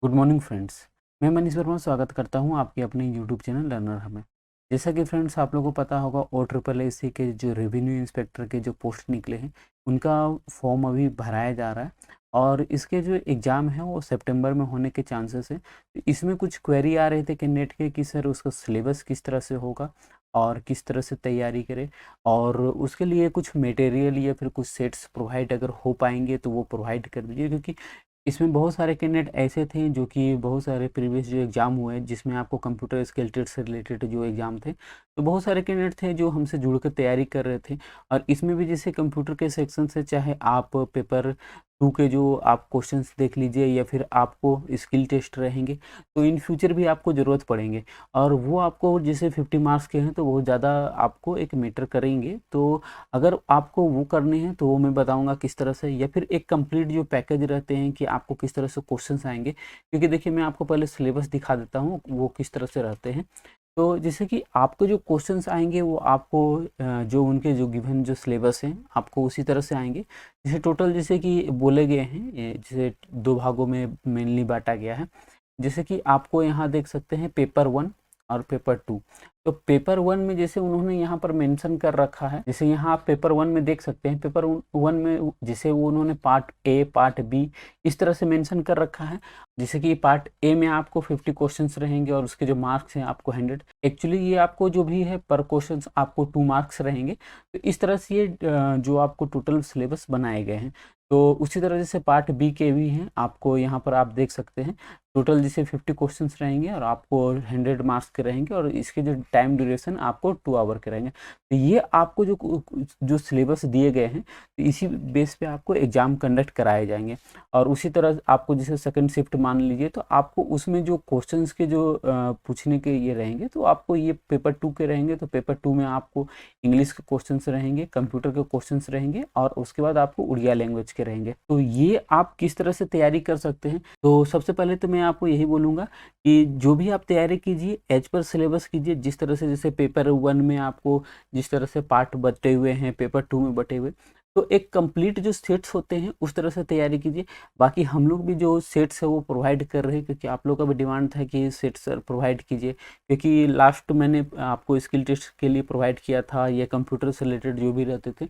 Good morning friends. मैं मनीष वर्मा स्वागत करता हूं आपके अपने यूट्यूब चैनल लर्नर हमें। जैसा कि फ्रेंड्स आप लोगों को पता होगा ओ ट्रिपल एस सी के जो रेवेन्यू इंस्पेक्टर के जो पोस्ट निकले हैं उनका फॉर्म अभी भराया जा रहा है और इसके जो एग्ज़ाम है वो सितंबर में होने के चांसेस है। तो इसमें कुछ क्वेरी आ रहे थे कैंडिडेट के कि सर उसका सिलेबस किस तरह से होगा और किस तरह से तैयारी करें और उसके लिए कुछ मटेरियल या फिर कुछ सेट्स प्रोवाइड अगर हो पाएंगे तो वो प्रोवाइड कर दीजिए, क्योंकि इसमें बहुत सारे कैंडिडेट ऐसे थे जो कि बहुत सारे प्रीवियस जो एग्ज़ाम हुए जिसमें आपको कंप्यूटर स्किल टेस्ट से रिलेटेड जो एग्ज़ाम थे, तो बहुत सारे कैंडिडेट थे जो हमसे जुड़कर तैयारी कर रहे थे। और इसमें भी जैसे कंप्यूटर के सेक्शन से चाहे आप पेपर 2 के जो आप क्वेश्चंस देख लीजिए या फिर आपको स्किल टेस्ट रहेंगे, तो इन फ्यूचर भी आपको ज़रूरत पड़ेंगे और वो आपको जैसे 50 मार्क्स के हैं तो बहुत ज़्यादा आपको एक मैटर करेंगे। तो अगर आपको वो करने हैं तो वो मैं बताऊंगा किस तरह से, या फिर एक कंप्लीट जो पैकेज रहते हैं कि आपको किस तरह से क्वेश्चंस आएंगे, क्योंकि देखिए मैं आपको पहले सिलेबस दिखा देता हूँ वो किस तरह से रहते हैं। तो जैसे कि आपको जो क्वेश्चंस आएंगे वो आपको जो उनके जो गिवन जो सिलेबस हैं आपको उसी तरह से आएंगे। जैसे टोटल जैसे कि बोले गए हैं जैसे दो भागों में मेनली बांटा गया है। जैसे कि आपको यहाँ देख सकते हैं पेपर 1 और पेपर 2। तो पेपर 1 में जैसे उन्होंने यहाँ पर मेंशन कर रखा है, जैसे यहाँ आप पेपर 1 में देख सकते हैं, पेपर 1 में जैसे वो उन्होंने पार्ट ए पार्ट बी इस तरह से मेंशन कर रखा है। जैसे कि पार्ट ए में आपको 50 क्वेश्चंस रहेंगे और उसके जो मार्क्स हैं आपको 100। एक्चुअली ये आपको जो भी है पर क्वेश्चंस आपको 2 मार्क्स रहेंगे। तो इस तरह से ये जो आपको टोटल सिलेबस बनाए गए हैं। तो उसी तरह जैसे पार्ट बी के भी हैं, आपको यहाँ पर आप देख सकते हैं टोटल जैसे 50 क्वेश्चंस रहेंगे और आपको 100 मार्क्स के रहेंगे और इसके जो टाइम ड्यूरेशन आपको 2 आवर के रहेंगे। तो ये आपको जो जो सिलेबस दिए गए हैं तो इसी बेस पे आपको एग्ज़ाम कंडक्ट कराए जाएंगे। और उसी तरह आपको जैसे सेकंड शिफ्ट मान लीजिए तो आपको उसमें जो क्वेश्चंस के जो पूछने के ये रहेंगे, तो आपको ये पेपर 2 के रहेंगे। तो पेपर 2 में आपको इंग्लिश के क्वेश्चंस रहेंगे, कंप्यूटर के क्वेश्चंस रहेंगे और उसके बाद आपको उड़िया लैंग्वेज के रहेंगे। तो ये आप किस तरह से तैयारी कर सकते हैं, तो सबसे पहले तो मैं आपको यही बोलूँगा कि जो भी आप तैयारी कीजिए एज पर सिलेबस कीजिए। जिस तरह से जैसे पेपर 1 में आपको जिस तरह से पार्ट बटे हुए हैं पेपर 2 में बटे हुए, तो एक कंप्लीट जो सेट्स होते हैं उस तरह से तैयारी कीजिए। बाकी हम लोग भी जो सेट्स है वो प्रोवाइड कर रहे हैं, क्योंकि आप लोग का भी डिमांड था कि सेट्स प्रोवाइड कीजिए, क्योंकि लास्ट मैंने आपको स्किल टेस्ट के लिए प्रोवाइड किया था या कंप्यूटर से रिलेटेड जो भी रहते थे।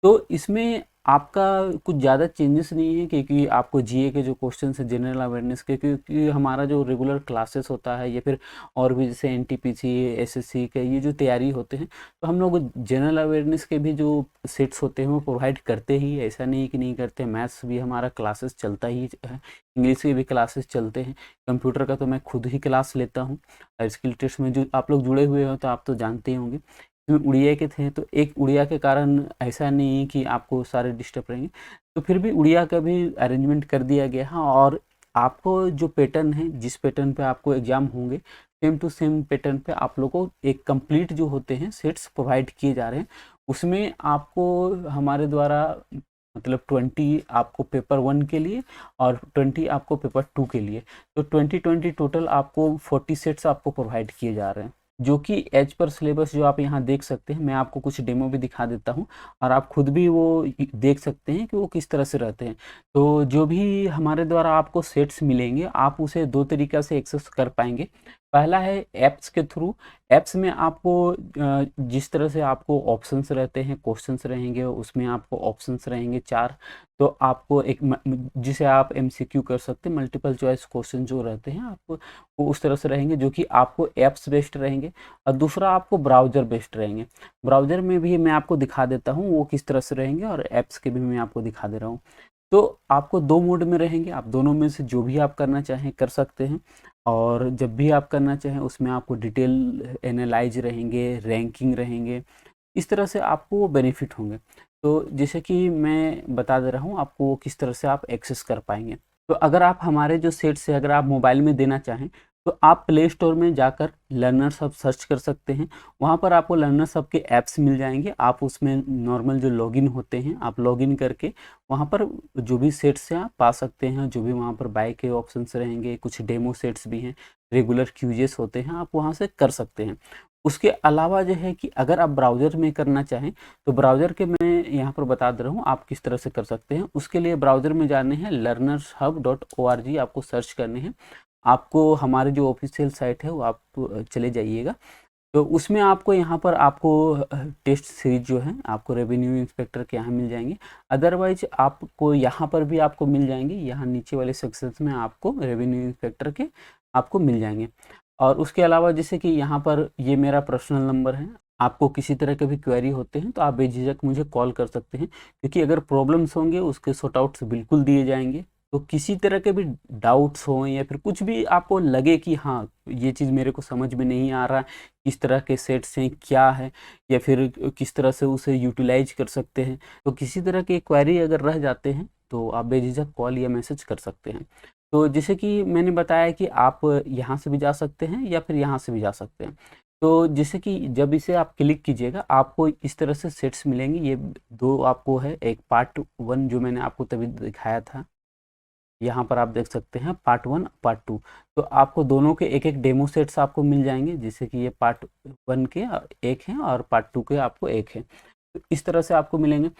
तो इसमें आपका कुछ ज़्यादा चेंजेस नहीं है, क्योंकि आपको जीए के जो क्वेश्चन है जनरल अवेयरनेस के, क्योंकि हमारा जो रेगुलर क्लासेस होता है या फिर और भी जैसे एनटीपीसी एसएससी के ये जो तैयारी होते हैं, तो हम लोग जनरल अवेयरनेस के भी जो सेट्स होते हैं वो प्रोवाइड करते ही, ऐसा नहीं है कि नहीं करते। मैथ्स भी हमारा क्लासेस चलता ही है, इंग्लिश के भी क्लासेस चलते हैं, कंप्यूटर का तो मैं खुद ही क्लास लेता हूँ। और स्किल टेस्ट में जो आप लोग जुड़े हुए हो तो आप तो जानते ही होंगे। इसमें उड़िया के थे तो एक उड़िया के कारण ऐसा नहीं है कि आपको सारे डिस्टर्ब रहेंगे, तो फिर भी उड़िया का भी अरेंजमेंट कर दिया गया है। और आपको जो पैटर्न है जिस पैटर्न पे आपको एग्ज़ाम होंगे सेम टू सेम पैटर्न पे आप लोग को एक कंप्लीट जो होते हैं सेट्स प्रोवाइड किए जा रहे हैं। उसमें आपको हमारे द्वारा मतलब 20 आपको पेपर 1 के लिए और 20 आपको पेपर 2 के लिए, तो 20 टोटल आपको 40 सेट्स आपको प्रोवाइड किए जा रहे हैं, जो कि एज पर सिलेबस जो आप यहाँ देख सकते हैं। मैं आपको कुछ डेमो भी दिखा देता हूँ और आप खुद भी वो देख सकते हैं कि वो किस तरह से रहते हैं। तो जो भी हमारे द्वारा आपको सेट्स मिलेंगे आप उसे दो तरीक़ा से एक्सेस कर पाएंगे। पहला है ऐप्स के थ्रू। ऐप्स में आपको जिस तरह से आपको ऑप्शंस रहते हैं, क्वेश्चंस रहेंगे, उसमें आपको ऑप्शंस रहेंगे 4। तो आपको एक जिसे आप एमसीक्यू कर सकते हैं, मल्टीपल चॉइस क्वेश्चन जो रहते हैं आपको वो उस तरह से रहेंगे जो कि आपको ऐप्स बेस्ड रहेंगे। और दूसरा आपको ब्राउज़र बेस्ड रहेंगे। ब्राउज़र में भी मैं आपको दिखा देता हूँ वो किस तरह से रहेंगे और ऐप्स के भी मैं आपको दिखा दे रहा हूँ। तो आपको 2 मोड में रहेंगे, आप दोनों में से जो भी आप करना चाहें कर सकते हैं। और जब भी आप करना चाहें उसमें आपको डिटेल एनालाइज रहेंगे, रैंकिंग रहेंगे, इस तरह से आपको वो बेनिफिट होंगे। तो जैसे कि मैं बता दे रहा हूँ आपको वो किस तरह से आप एक्सेस कर पाएँगे। तो अगर आप हमारे जो सेट्स है अगर आप मोबाइल में देना चाहें तो आप प्ले स्टोर में जाकर लर्नर्स हब सर्च कर सकते हैं। वहाँ पर आपको लर्नर्स हब के ऐप्स मिल जाएंगे। आप उसमें नॉर्मल जो लॉगिन होते हैं आप लॉगिन करके वहाँ पर जो भी सेट्स हैं आप पा सकते हैं। जो भी वहाँ पर बाय के ऑप्शंस रहेंगे, कुछ डेमो सेट्स भी हैं, रेगुलर क्यूजेस होते हैं, आप वहाँ से कर सकते हैं। उसके अलावा जो है कि अगर आप ब्राउज़र में करना चाहें, तो ब्राउज़र के मैं यहाँ पर बता दे रहा हूँ आप किस तरह से कर सकते हैं। उसके लिए ब्राउज़र में जाने हैं, learnershub.org आपको सर्च करने हैं। आपको हमारी जो ऑफ़िशियल साइट है वो आप चले जाइएगा। तो उसमें आपको यहाँ पर आपको टेस्ट सीरीज जो है आपको रेवेन्यू इंस्पेक्टर के यहाँ मिल जाएंगे। अदरवाइज आपको यहाँ पर भी आपको मिल जाएंगे, यहाँ नीचे वाले सेक्शंस में आपको रेवेन्यू इंस्पेक्टर के आपको मिल जाएंगे। और उसके अलावा जैसे कि यहाँ पर ये मेरा पर्सनल नंबर है, आपको किसी तरह के भी क्वेरी होते हैं तो आप बेझिझक मुझे कॉल कर सकते हैं, क्योंकि अगर प्रॉब्लम्स होंगे उसके सॉर्ट आउट्स बिल्कुल दिए जाएंगे। तो किसी तरह के भी डाउट्स हों या फिर कुछ भी आपको लगे कि हाँ ये चीज़ मेरे को समझ में नहीं आ रहा, किस तरह के सेट्स हैं, क्या है, या फिर किस तरह से उसे यूटिलाइज कर सकते हैं, तो किसी तरह के क्वेरी अगर रह जाते हैं तो आप बेझिझक कॉल या मैसेज कर सकते हैं। तो जैसे कि मैंने बताया कि आप यहाँ से भी जा सकते हैं या फिर यहाँ से भी जा सकते हैं। तो जैसे कि जब इसे आप क्लिक कीजिएगा आपको इस तरह से सेट्स मिलेंगे। ये दो आपको है, एक पार्ट 1 जो मैंने आपको तभी दिखाया था, यहाँ पर आप देख सकते हैं पार्ट 1 पार्ट 2। तो आपको दोनों के एक एक डेमो सेट्स आपको मिल जाएंगे, जैसे कि ये पार्ट 1 के एक हैं और पार्ट 2 के आपको एक है। तो इस तरह से आपको मिलेंगे।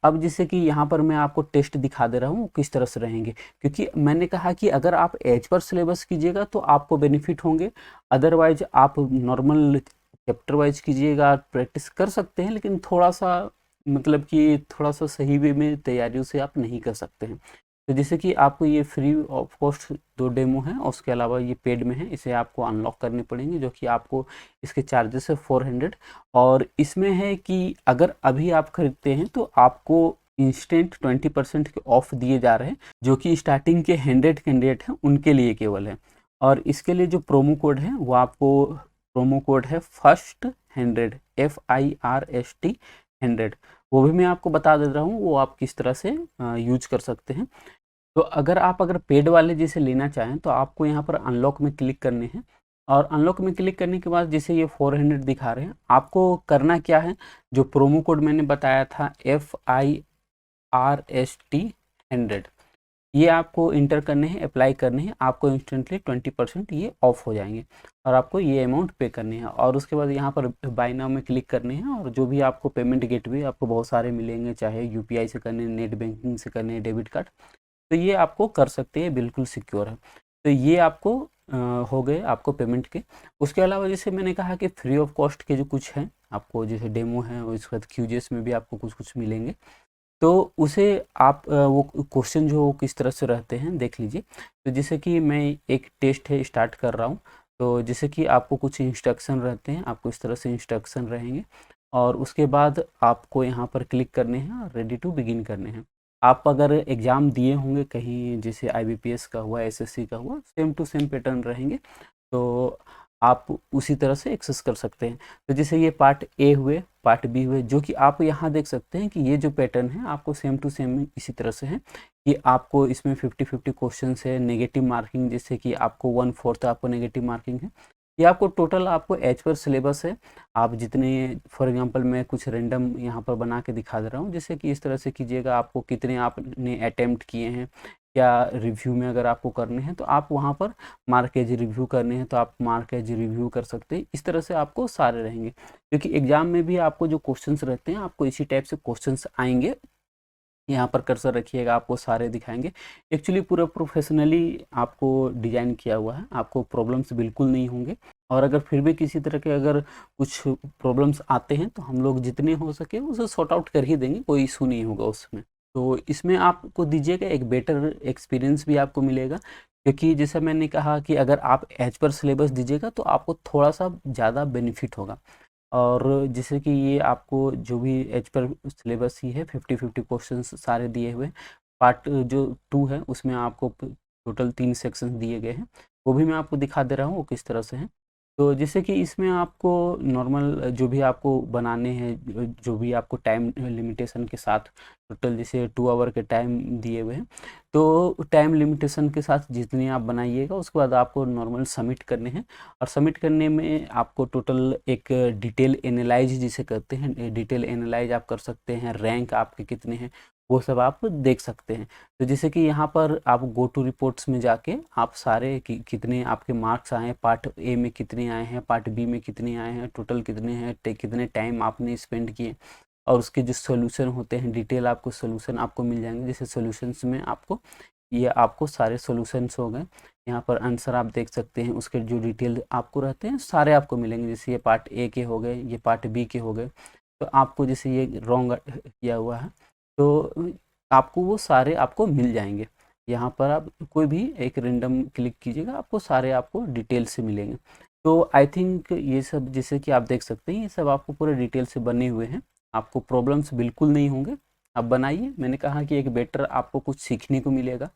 अब जैसे कि यहाँ पर मैं आपको टेस्ट दिखा दे रहा हूँ किस तरह से रहेंगे, क्योंकि मैंने कहा कि अगर आप एज पर सिलेबस कीजिएगा तो आपको बेनिफिट होंगे। अदरवाइज आप नॉर्मल चैप्टर वाइज कीजिएगा, प्रैक्टिस कर सकते हैं, लेकिन थोड़ा सा मतलब कि थोड़ा सा सही वे में तैयारियों से आप नहीं कर सकते हैं। तो जैसे कि आपको ये फ्री ऑफ कॉस्ट 2 डेमो है और उसके अलावा ये पेड में है, इसे आपको अनलॉक करने पड़ेंगे, जो कि आपको इसके चार्जेस है 400। और इसमें है कि अगर अभी आप खरीदते हैं तो आपको इंस्टेंट 20% के ऑफ दिए जा रहे हैं, जो कि स्टार्टिंग के 100 कैंडिडेट हैं उनके लिए केवल है। और इसके लिए जो प्रोमो कोड है वो आपको प्रोमो कोड है फर्स्ट 100, FIRST 100। वो भी मैं आपको बता दे रहा हूँ वो आप किस तरह से यूज कर सकते हैं। तो अगर पेड वाले जैसे लेना चाहें तो आपको यहाँ पर अनलॉक में क्लिक करने हैं, और अनलॉक में क्लिक करने के बाद जैसे ये 400 दिखा रहे हैं, आपको करना क्या है, जो प्रोमो कोड मैंने बताया था FIRST 100, ये आपको इंटर करने हैं, अप्लाई करने हैं। आपको इंस्टेंटली 20% ये ऑफ हो जाएंगे और आपको ये अमाउंट पे करने हैं। और उसके बाद यहाँ पर बाय नाउ में क्लिक करने हैं, और जो भी आपको पेमेंट गेटवे आपको बहुत सारे मिलेंगे, चाहे UPI से करने, नेट बैंकिंग से करने, डेबिट कार्ड, तो ये आपको कर सकते हैं, बिल्कुल सिक्योर है। तो ये आपको हो गए आपको पेमेंट के। उसके अलावा जैसे मैंने कहा कि फ्री ऑफ कॉस्ट के जो कुछ हैं आपको, जैसे डेमो है और इसके बाद QGIS में भी आपको कुछ कुछ मिलेंगे, तो उसे आप वो क्वेश्चन जो किस तरह से रहते हैं देख लीजिए। तो जैसे कि मैं एक टेस्ट है स्टार्ट कर रहा हूँ, तो जैसे कि आपको कुछ इंस्ट्रक्शन रहते हैं, आपको इस तरह से इंस्ट्रक्शन रहेंगे, और उसके बाद आपको यहाँ पर क्लिक करने हैं और रेडी टू बिगिन करने हैं। आप अगर एग्ज़ाम दिए होंगे कहीं, जैसे IBPS का हुआ, SSC का हुआ, सेम टू सेम पैटर्न रहेंगे, तो आप उसी तरह से एक्सेस कर सकते हैं। तो जैसे ये पार्ट A हुए, पार्ट B हुए, जो कि आप यहाँ देख सकते हैं कि ये जो पैटर्न है आपको सेम टू सेम इसी तरह से है कि आपको इसमें 50-50 क्वेश्चंस है, नेगेटिव मार्किंग, जैसे कि आपको 1/4 आपको नेगेटिव मार्किंग है। ये आपको टोटल आपको एज पर सिलेबस है। आप जितने, फॉर एग्जांपल मैं कुछ रैंडम यहाँ पर बना के दिखा दे रहा हूँ, जैसे कि इस तरह से कीजिएगा, आपको कितने आपने अटेम्प्ट किए हैं, क्या रिव्यू में अगर आपको करने हैं तो आप वहाँ पर मार्क एज रिव्यू करने हैं तो आप मार्क एज रिव्यू कर सकते हैं। इस तरह से आपको सारे रहेंगे, क्योंकि एग्जाम में भी आपको जो क्वेश्चंस रहते हैं आपको इसी टाइप से क्वेश्चंस आएंगे। यहाँ पर कर्सर रखिएगा, आपको सारे दिखाएंगे। एक्चुअली पूरा प्रोफेशनली आपको डिजाइन किया हुआ है, आपको प्रॉब्लम्स बिल्कुल नहीं होंगे। और अगर फिर भी किसी तरह के अगर कुछ प्रॉब्लम्स आते हैं तो हम लोग जितने हो सके उसे सॉर्ट आउट कर ही देंगे, कोई इशू नहीं होगा उसमें। तो इसमें आपको दीजिएगा, एक बेटर एक्सपीरियंस भी आपको मिलेगा, क्योंकि जैसा मैंने कहा कि अगर आप एज पर सिलेबस दीजिएगा तो आपको थोड़ा सा ज़्यादा बेनिफिट होगा। और जैसे कि ये आपको जो भी एज पर सिलेबस ही है, 50-50 क्वेश्चंस सारे दिए हुए हैं। पार्ट जो 2 है उसमें आपको टोटल 3 सेक्शंस दिए गए हैं, वो भी मैं आपको दिखा दे रहा हूँ वो किस तरह से हैं। तो जैसे कि इसमें आपको नॉर्मल जो भी आपको बनाने हैं, जो भी आपको टाइम लिमिटेशन के साथ, टोटल जैसे 2 आवर के टाइम दिए हुए हैं, तो टाइम लिमिटेशन के साथ जितने आप बनाइएगा उसके बाद आपको नॉर्मल सबमिट करने हैं। और सबमिट करने में आपको टोटल एक डिटेल एनालाइज जिसे कहते हैं, डिटेल एनालाइज आप कर सकते हैं, रैंक आपके कितने हैं वो सब आप देख सकते हैं। तो जैसे कि यहाँ पर आप गो टू रिपोर्ट्स में जाके आप सारे कितने आपके मार्क्स आए हैं, पार्ट ए में कितने आए हैं, पार्ट बी में कितने आए हैं, टोटल कितने हैं, कितने टाइम आपने स्पेंड किए, और उसके जो सॉल्यूशन होते हैं डिटेल आपको सॉल्यूशन आपको मिल जाएंगे। जैसे सॉल्यूशंस में आपको ये आपको सारे सॉल्यूशंस हो गए, यहाँ पर आंसर आप देख सकते हैं, उसके जो डिटेल आपको रहते हैं सारे आपको मिलेंगे। जैसे ये पार्ट ए के हो गए, ये पार्ट बी के हो गए, तो आपको जैसे ये रॉन्ग किया हुआ है तो आपको वो सारे आपको मिल जाएंगे। यहाँ पर आप कोई भी एक रेंडम क्लिक कीजिएगा, आपको सारे आपको डिटेल से मिलेंगे। तो आई थिंक ये सब जैसे कि आप देख सकते हैं ये सब आपको पूरे डिटेल से बने हुए हैं, आपको प्रॉब्लम्स बिल्कुल नहीं होंगे। आप बनाइए, मैंने कहा कि एक बेटर आपको कुछ सीखने को मिलेगा,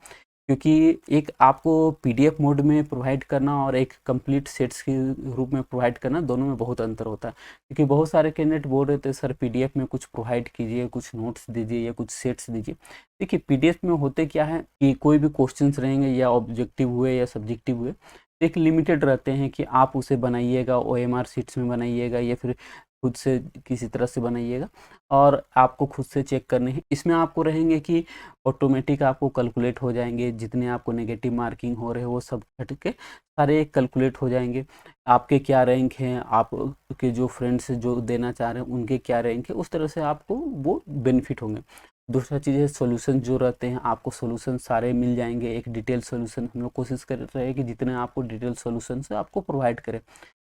क्योंकि एक आपको पीडीएफ मोड में प्रोवाइड करना और एक कंप्लीट सेट्स के रूप में प्रोवाइड करना, दोनों में बहुत अंतर होता है। क्योंकि बहुत सारे कैंडिडेट बोल रहे थे सर पीडीएफ में कुछ प्रोवाइड कीजिए, कुछ नोट्स दीजिए या कुछ सेट्स दीजिए। देखिए पीडीएफ में होते क्या है कि कोई भी क्वेश्चंस रहेंगे या ऑब्जेक्टिव हुए या सब्जेक्टिव हुए, एक लिमिटेड रहते हैं कि आप उसे बनाइएगा, ओएमआर शीट्स में बनाइएगा या फिर खुद से किसी तरह से बनाइएगा, और आपको खुद से चेक करने हैं। इसमें आपको रहेंगे कि ऑटोमेटिक आपको कैलकुलेट हो जाएंगे, जितने आपको नेगेटिव मार्किंग हो रहे हैं वो सब हट के सारे कैलकुलेट हो जाएंगे। आपके क्या रैंक हैं, आपके जो फ्रेंड्स जो देना चाह रहे हैं उनके क्या रैंक है, उस तरह से आपको वो बेनिफिट होंगे। दूसरा चीज़ है सॉल्यूशन जो रहते हैं, आपको सॉल्यूशन सारे मिल जाएंगे, एक डिटेल सॉल्यूशन हम लोग कोशिश कर रहे हैं कि जितने आपको डिटेल सॉल्यूशन से आपको प्रोवाइड करें।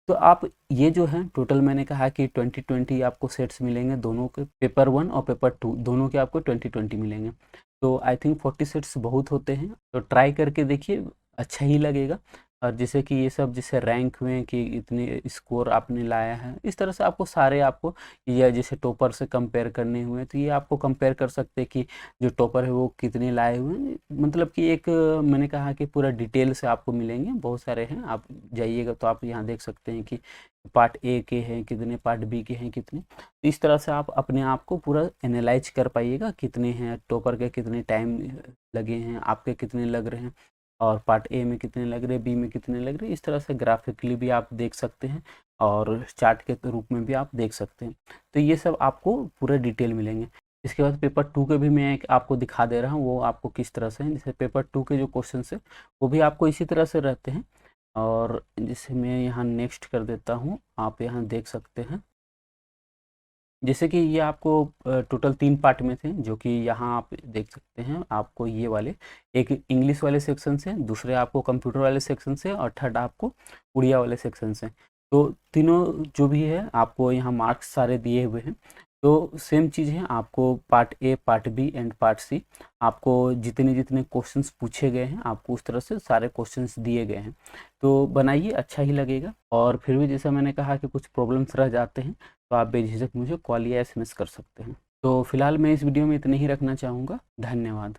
तो आप ये जो है टोटल मैंने कहा कि 20-20 आपको सेट्स मिलेंगे, दोनों के पेपर 1 और पेपर 2 दोनों के आपको 20-20 मिलेंगे। तो आई थिंक 40 सेट्स बहुत होते हैं, तो ट्राई करके देखिए, अच्छा ही लगेगा। और जैसे कि ये सब जैसे रैंक हुए कि इतने स्कोर आपने लाया है, इस तरह से आपको सारे आपको, या जैसे टॉपर से कंपेयर करने हुए तो ये आपको कंपेयर कर सकते हैं कि जो टॉपर है वो कितने लाए हुए हैं। मतलब कि एक मैंने कहा कि पूरा डिटेल से आपको मिलेंगे, बहुत सारे हैं, आप जाइएगा तो आप यहाँ देख सकते हैं कि पार्ट ए के हैं कितने, पार्ट बी के हैं कितने। तो इस तरह से आप अपने आप को पूरा एनालाइज कर पाइएगा, कितने हैं टॉपर के, कितने टाइम लगे हैं, आपके कितने लग रहे हैं, और पार्ट ए में कितने लग रहे हैं, बी में कितने लग रहे हैं। इस तरह से ग्राफिकली भी आप देख सकते हैं और चार्ट के रूप में भी आप देख सकते हैं। तो ये सब आपको पूरे डिटेल मिलेंगे। इसके बाद पेपर 2 के भी मैं एक आपको दिखा दे रहा हूँ, वो आपको किस तरह से है। जैसे पेपर 2 के जो क्वेश्चन है वो भी आपको इसी तरह से रहते हैं, और जैसे मैं यहाँ नेक्स्ट कर देता हूँ, आप यहाँ देख सकते हैं। जैसे कि ये आपको टोटल 3 पार्ट में थे, जो कि यहाँ आप देख सकते हैं। आपको ये वाले एक इंग्लिश वाले सेक्शन से, दूसरे आपको कंप्यूटर वाले सेक्शन से, और थर्ड आपको उड़िया वाले सेक्शन से। तो तीनों जो भी है आपको यहाँ मार्क्स सारे दिए हुए हैं। तो सेम चीज़ है, आपको part A, part B and part C, आपको जितने जितने क्वेश्चंस पूछे गए हैं आपको उस तरह से सारे क्वेश्चंस दिए गए हैं। तो बनाइए, अच्छा ही लगेगा। और फिर भी जैसा मैंने कहा कि कुछ प्रॉब्लम्स रह जाते हैं तो आप बेझिझक मुझे कॉल या एसएमएस कर सकते हैं। तो फिलहाल मैं इस वीडियो में इतने ही रखना चाहूँगा। धन्यवाद।